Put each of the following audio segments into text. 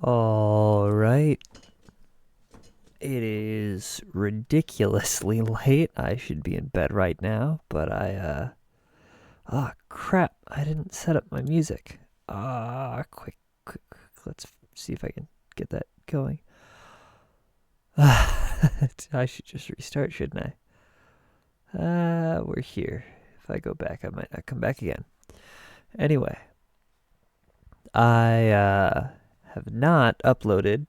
All right. It is ridiculously late. I should be in bed right now, but ah, crap. I didn't set up my music. Quick. Let's see if I can get that going. I should just restart, shouldn't I? We're here. If I go back, I might not come back again. Anyway, I have not uploaded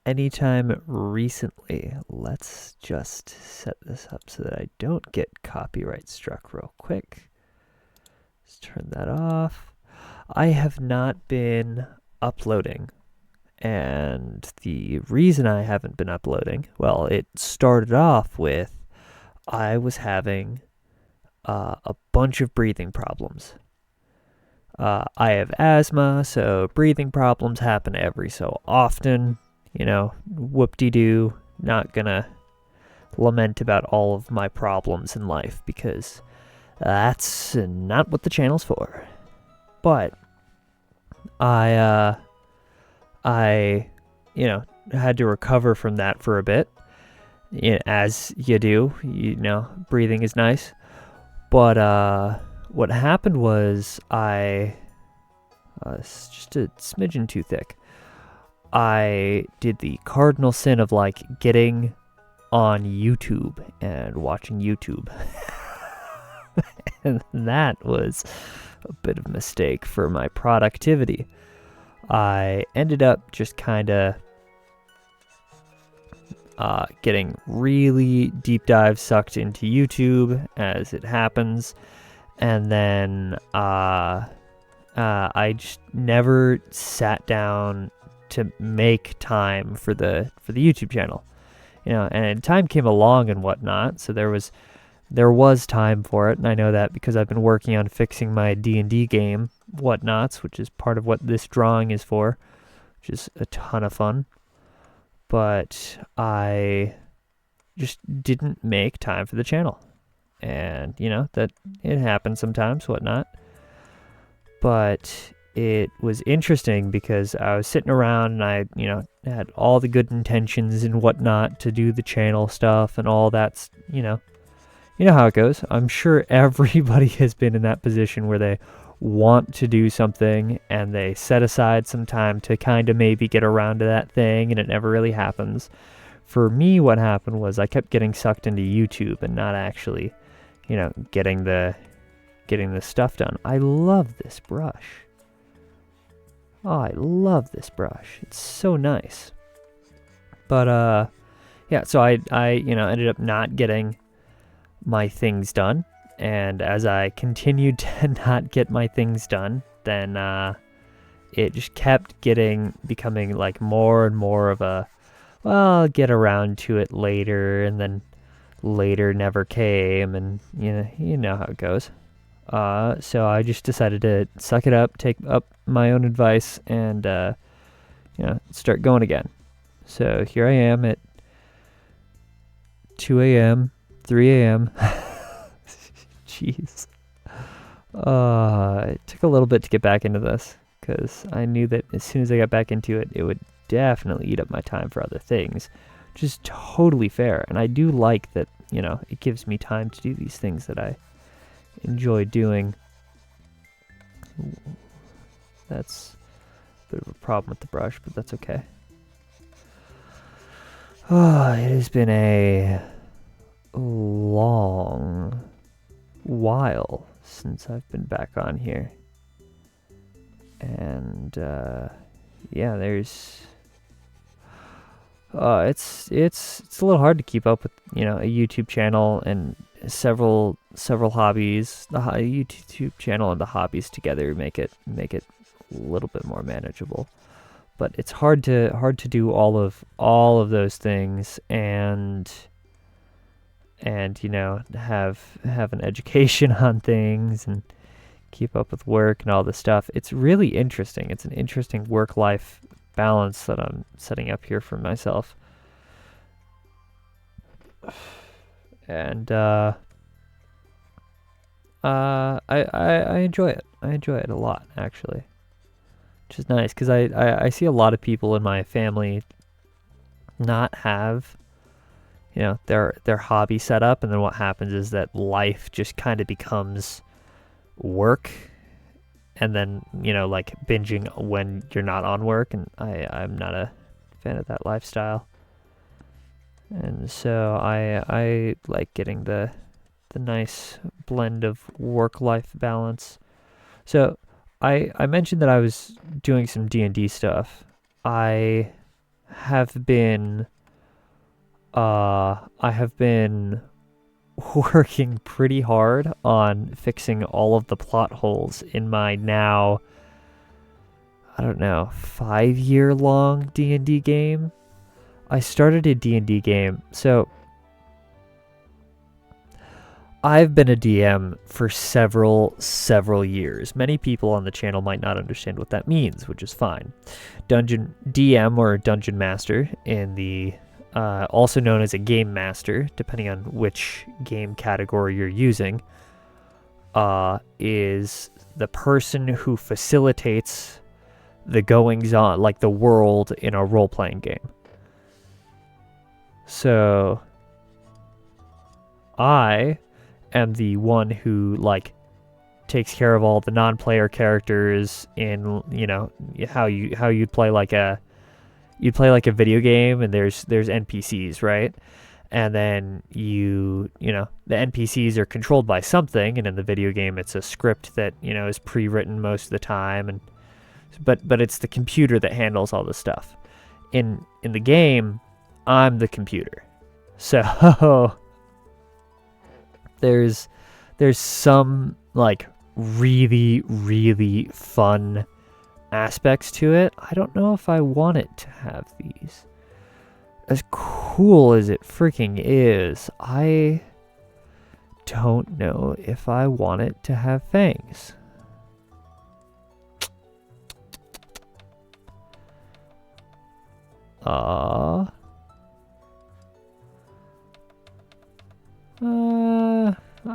anytime recently. Let's just set this up so that I don't get copyright struck real quick. Let's turn that off. I have not been uploading. And the reason I haven't been uploading, well, it started off with I was having a bunch of breathing problems. I have asthma, so breathing problems happen every so often. Whoop-de-doo. Not gonna lament about all of my problems in life because that's not what the channel's for. But I had to recover from that for a bit, as you do. Breathing is nice. But what happened was it's just a smidgen too thick. I did the cardinal sin of getting on YouTube and watching YouTube. And that was a bit of a mistake for my productivity. I ended up just kind of getting really deep dive sucked into YouTube as it happens. And then I just never sat down to make time for the YouTube channel, and time came along and whatnot. So there was time for it, and I know that because I've been working on fixing my D&D game whatnots, which is part of what this drawing is for, which is a ton of fun. But I just didn't make time for the channel, and that it happens sometimes, whatnot. But it was interesting because I was sitting around and I, had all the good intentions and whatnot to do the channel stuff and all that, you know how it goes. I'm sure everybody has been in that position where they want to do something and they set aside some time to kind of maybe get around to that thing and it never really happens. For me, what happened was I kept getting sucked into YouTube and not actually, getting the stuff done. I love this brush. Oh, I love this brush. It's so nice. But yeah, so I ended up not getting my things done, and as I continued to not get my things done, then it just kept becoming more and more of a, well, I'll get around to it later, and then later never came, and you know how it goes. So I just decided to suck it up, take up my own advice, and start going again. So here I am at 2 a.m., 3 a.m. Jeez. It took a little bit to get back into this because I knew that as soon as I got back into it, it would definitely eat up my time for other things, which is totally fair. And I do like that, it gives me time to do these things that I enjoy doing. That's a bit of a problem with the brush, but that's okay. It has been a long while since I've been back on here. And yeah, there's it's a little hard to keep up with, a YouTube channel and several hobbies. The YouTube channel and the hobbies together make it a little bit more manageable. But it's hard to do all of those things and have an education on things and keep up with work and all this stuff. It's really interesting. It's an interesting work-life balance that I'm setting up here for myself. And I enjoy it. I enjoy it a lot, actually. which is nice because I see a lot of people in my family not have, you know, their hobby set up, and then what happens is that life just kind of becomes work, and then, you know, like binging when you're not on work, and I'm not a fan of that lifestyle. And so I like getting the nice blend of work-life balance. So I mentioned that I was doing some D&D stuff. I have been working pretty hard on fixing all of the plot holes in my now, I don't know, 5-year long D&D game. I started a D&D game, so I've been a DM for several years. Many people on the channel might not understand what that means, which is fine. Dungeon DM, or Dungeon Master, in the also known as a Game Master, depending on which game category you're using, is the person who facilitates the goings-on, like the world in a role-playing game. So I am the one who, like, takes care of all the non-player characters in, you know, how you'd play like a video game, and there's NPCs, right? And then you know, the NPCs are controlled by something, and in the video game it's a script that, you know, is pre-written most of the time, and but it's the computer that handles all the stuff. In the game, I'm the computer. So there's some, like, really fun aspects to it. I don't know if I want it to have these. As cool as it freaking is, I don't know if I want it to have fangs.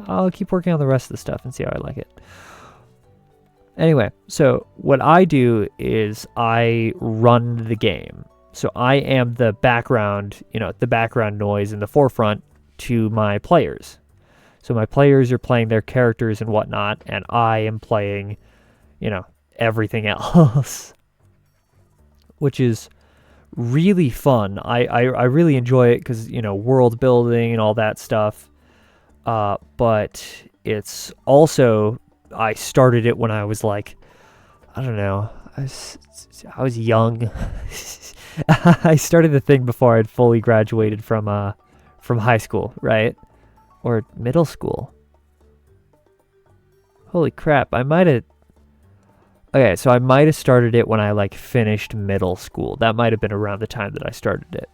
I'll keep working on the rest of the stuff and see how I like it. Anyway, so what I do is I run the game. So I am the background, you know, the background noise in the forefront to my players. So my players are playing their characters and whatnot, and I am playing, you know, everything else, which is really fun. I really enjoy it because, you know, world building and all that stuff. But it's also, I started it when I was like, I don't know, I was young. I started the thing before I'd fully graduated from high school, right? Or middle school. Holy crap, I might have started it when I, like, finished middle school. That might have been around the time that I started it,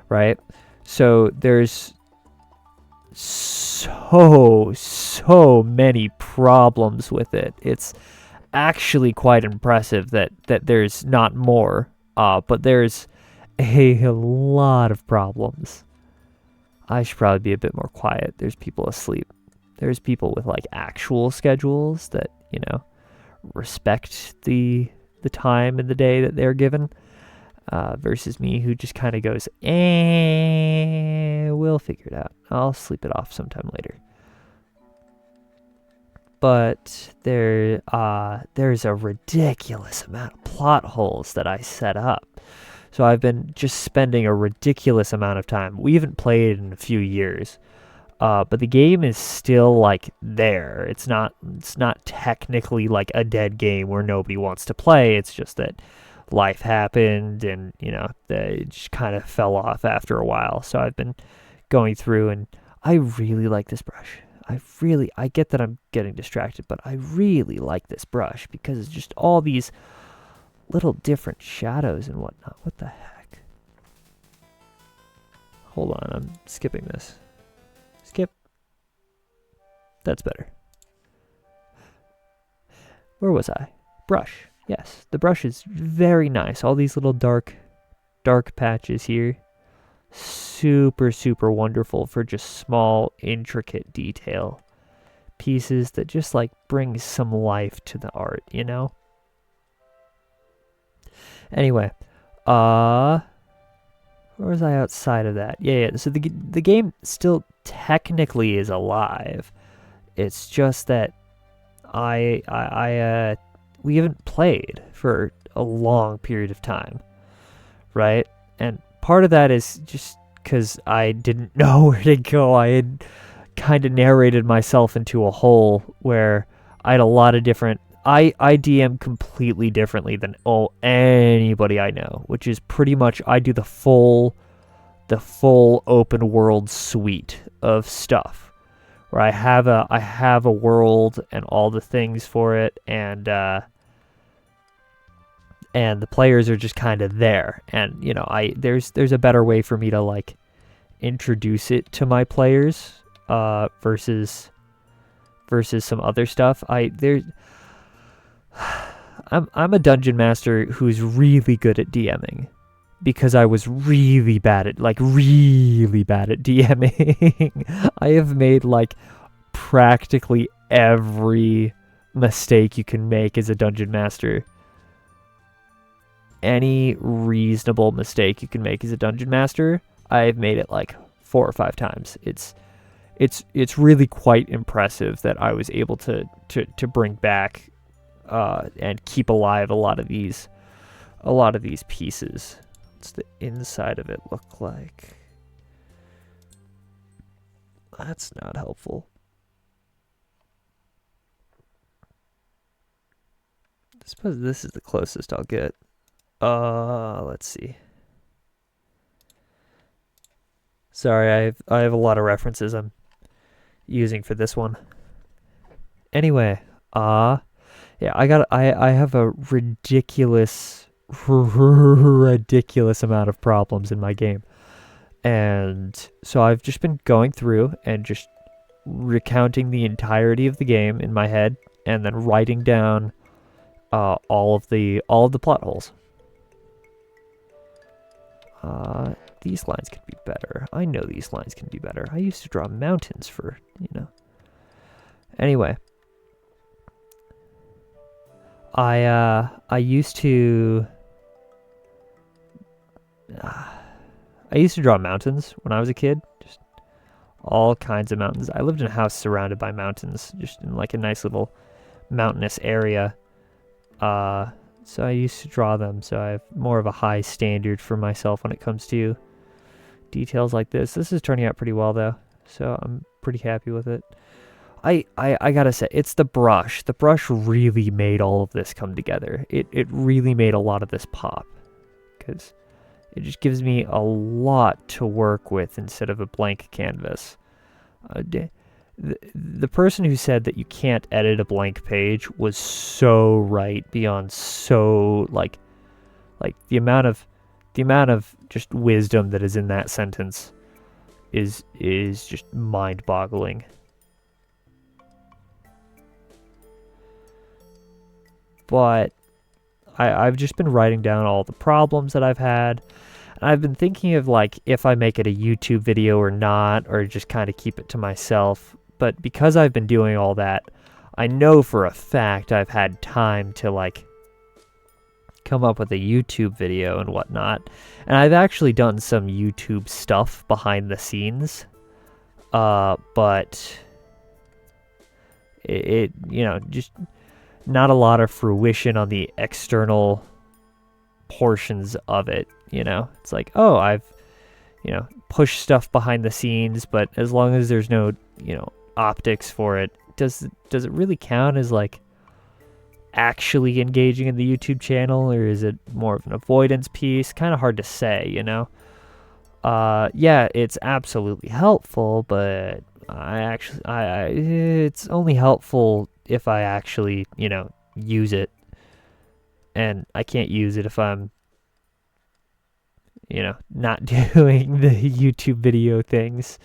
right? So there's so many problems with it. It's actually quite impressive that there's not more, but there's a lot of problems. I should probably be a bit more quiet. There's people asleep. There's people with, like, actual schedules that, you know, respect the time in the day that they're given, versus me, who just kind of goes, we'll figure it out. I'll sleep it off sometime later. But there's a ridiculous amount of plot holes that I set up. So I've been just spending a ridiculous amount of time. We haven't played in a few years, but the game is still, like, there. It's not technically like a dead game where nobody wants to play. It's just that life happened, and, you know, they just kind of fell off after a while. So I've been going through, and I really like this brush. I get that I'm getting distracted, but I really like this brush because it's just all these little different shadows and whatnot. What the heck? Hold on, I'm skipping this. Skip. That's better. Where was I? Brush. Yes, the brush is very nice. All these little dark patches here. Super wonderful for just small, intricate detail pieces that just, like, bring some life to the art, you know? Anyway, where was I outside of that? Yeah. So the game still technically is alive. It's just that we haven't played for a long period of time, right? And part of that is just because I didn't know where to go. I had kind of narrated myself into a hole where I had a lot of different. I DM completely differently than anybody I know, which is pretty much I do the full open world suite of stuff where I have a world and all the things for it, and the players are just kind of there, and there's a better way for me to like introduce it to my players versus some other stuff. I'm a dungeon master who's really good at DMing because I was really bad at DMing. I have made like practically every mistake you can make as a dungeon master. Any reasonable mistake you can make as a dungeon master, I've made it like 4 or 5 times. It's really quite impressive that I was able to bring back and keep alive a lot of these pieces. What's the inside of it look like? That's not helpful. I suppose this is the closest I'll get. Let's see. Sorry, I have a lot of references I'm using for this one. Anyway, yeah, I have a ridiculous amount of problems in my game. And so I've just been going through and just recounting the entirety of the game in my head and then writing down all of the plot holes. These lines could be better. I know these lines can be better. I used to draw mountains for, Anyway, I used to draw mountains when I was a kid. Just all kinds of mountains. I lived in a house surrounded by mountains, just in like a nice little mountainous area. So I used to draw them, so I have more of a high standard for myself when it comes to details like this. This is turning out pretty well though, so I'm pretty happy with it. I gotta say, it's the brush. The brush really made all of this come together. It really made a lot of this pop, because it just gives me a lot to work with instead of a blank canvas. The person who said that you can't edit a blank page was so right beyond so like the amount of just wisdom that is in that sentence is just mind-boggling. But I've just been writing down all the problems that I've had. And I've been thinking of like if I make it a YouTube video or not, or just kind of keep it to myself. But because I've been doing all that, I know for a fact I've had time to like come up with a YouTube video and whatnot. And I've actually done some YouTube stuff behind the scenes. But it just not a lot of fruition on the external portions of it. It's like, oh, I've pushed stuff behind the scenes, but as long as there's no optics for it, does it really count as like actually engaging in the YouTube channel, or is it more of an avoidance piece? Kind of hard to say. Yeah, it's absolutely helpful, but it's only helpful if I actually, use it. And I can't use it if I'm, not doing the YouTube video things.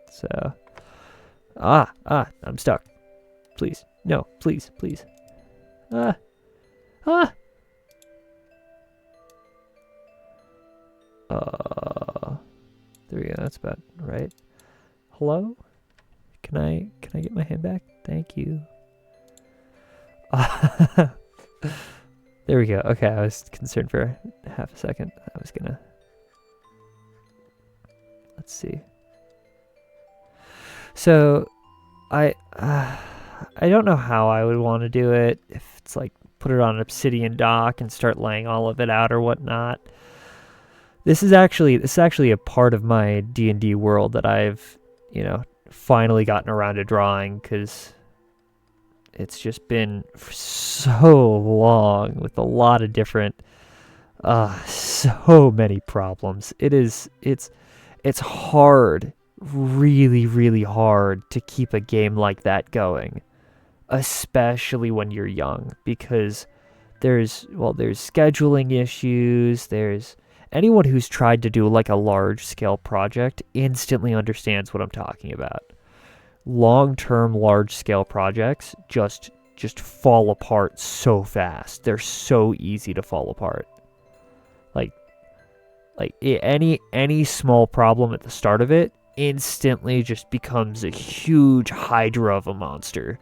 So, I'm stuck. Please. No, please. There we go. That's about right. Hello? Can I get my hand back? Thank you. There we go. Okay, I was concerned for half a second. I was gonna... Let's see. So, I don't know how I would want to do it. If it's like put it on an obsidian dock and start laying all of it out or whatnot. This is actually a part of my D&D world that I've, finally gotten around to drawing, because it's just been for so long with a lot of different, so many problems. It's hard, really, really hard to keep a game like that going, especially when you're young, because there's scheduling issues. There's anyone who's tried to do like a large scale project instantly understands what I'm talking about. Long-term large scale projects just fall apart so fast. They're so easy to fall apart. Like any small problem at the start of it instantly just becomes a huge hydra of a monster.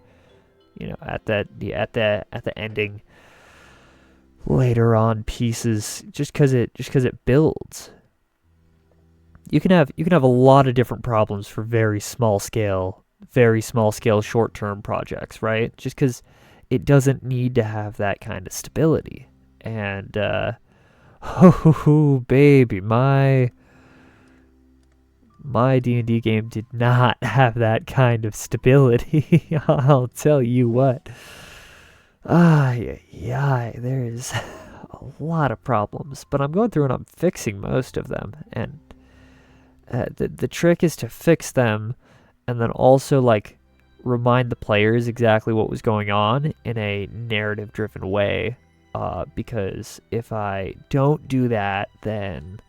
At the ending later on pieces, just because it builds. You can have a lot of different problems for very small scale short term projects, right? Just because it doesn't need to have that kind of stability. And oh baby, my D&D game did not have that kind of stability. I'll tell you what. Yeah, there's a lot of problems, but I'm going through and I'm fixing most of them. And the trick is to fix them and then also like remind the players exactly what was going on in a narrative driven way. Because if I don't do that, then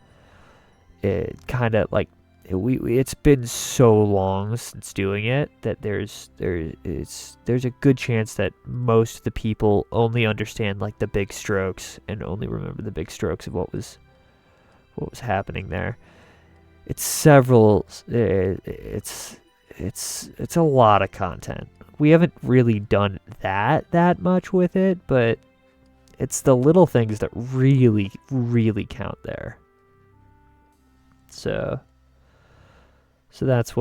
it kind of like it's been so long since doing it that there's a good chance that most of the people only understand like the big strokes and only remember the big strokes of what was happening there. It's a lot of content. We haven't really done that much with it, but it's the little things that really, really count there. So that's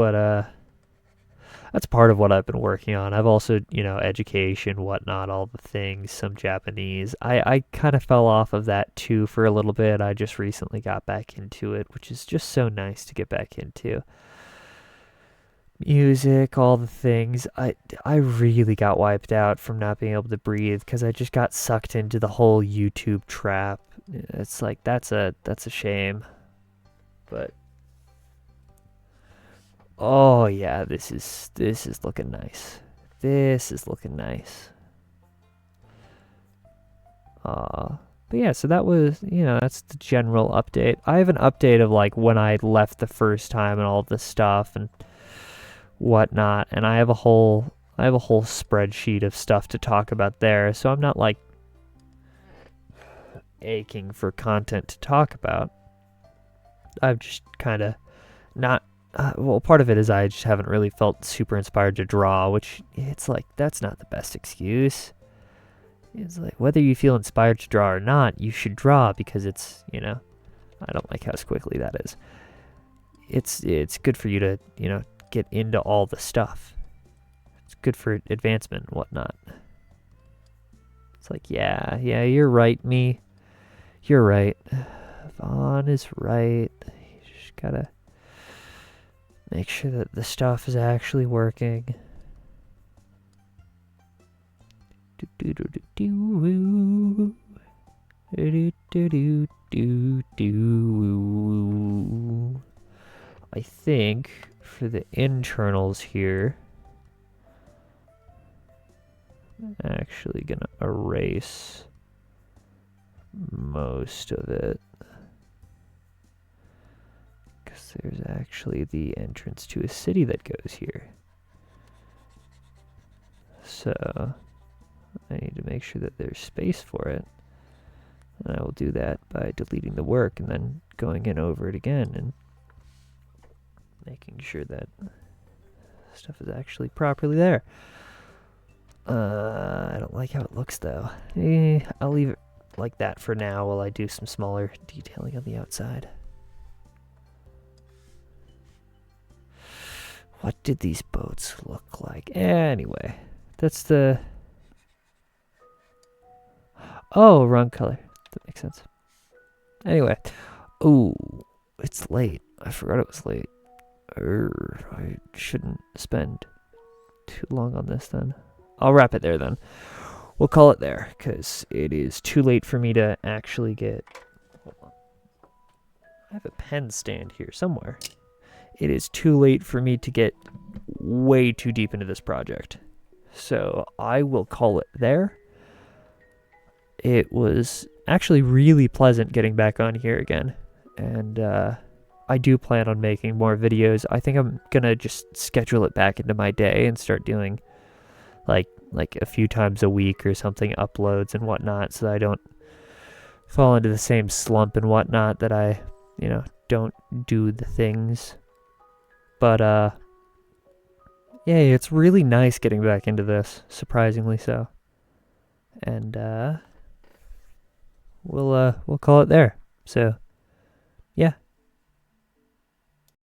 that's part of what I've been working on. I've also, education, whatnot, all the things, some Japanese. I kind of fell off of that too for a little bit. I just recently got back into it, which is just so nice to get back into. Music, all the things. I really got wiped out from not being able to breathe because I just got sucked into the whole YouTube trap. It's like that's a shame. But oh yeah, this is looking nice. This is looking nice. But yeah, so that was, that's the general update. I have an update of like when I left the first time and all this stuff and whatnot, and I have a whole spreadsheet of stuff to talk about there. So I'm not like aching for content to talk about. I've just kind of not. Part of it is I just haven't really felt super inspired to draw, which it's like, that's not the best excuse. It's like, whether you feel inspired to draw or not, you should draw because it's, I don't like how quickly that is. It's good for you to, get into all the stuff. It's good for advancement and whatnot. It's like, yeah, you're right, me. You're right. Vaughn is right. You just gotta make sure that the stuff is actually working. I think for the internals here, I'm actually gonna erase most of it. There's actually the entrance to a city that goes here. So I need to make sure that there's space for it. And I will do that by deleting the work and then going in over it again and making sure that stuff is actually properly there. I don't like how it looks though. I'll leave it like that for now while I do some smaller detailing on the outside. What did these boats look like? Anyway, that's the... Oh, wrong color. That makes sense. Anyway. Ooh, it's late. I forgot it was late. I shouldn't spend too long on this then. I'll wrap it there then. We'll call it there, because it is too late for me to actually get... Hold on. I have a pen stand here somewhere. It is too late for me to get way too deep into this project. So I will call it there. It was actually really pleasant getting back on here again. And I do plan on making more videos. I think I'm going to just schedule it back into my day and start doing like a few times a week or something, uploads and whatnot, so that I don't fall into the same slump and whatnot that I, don't do the things. But, yeah, it's really nice getting back into this, surprisingly so. And, we'll call it there. So,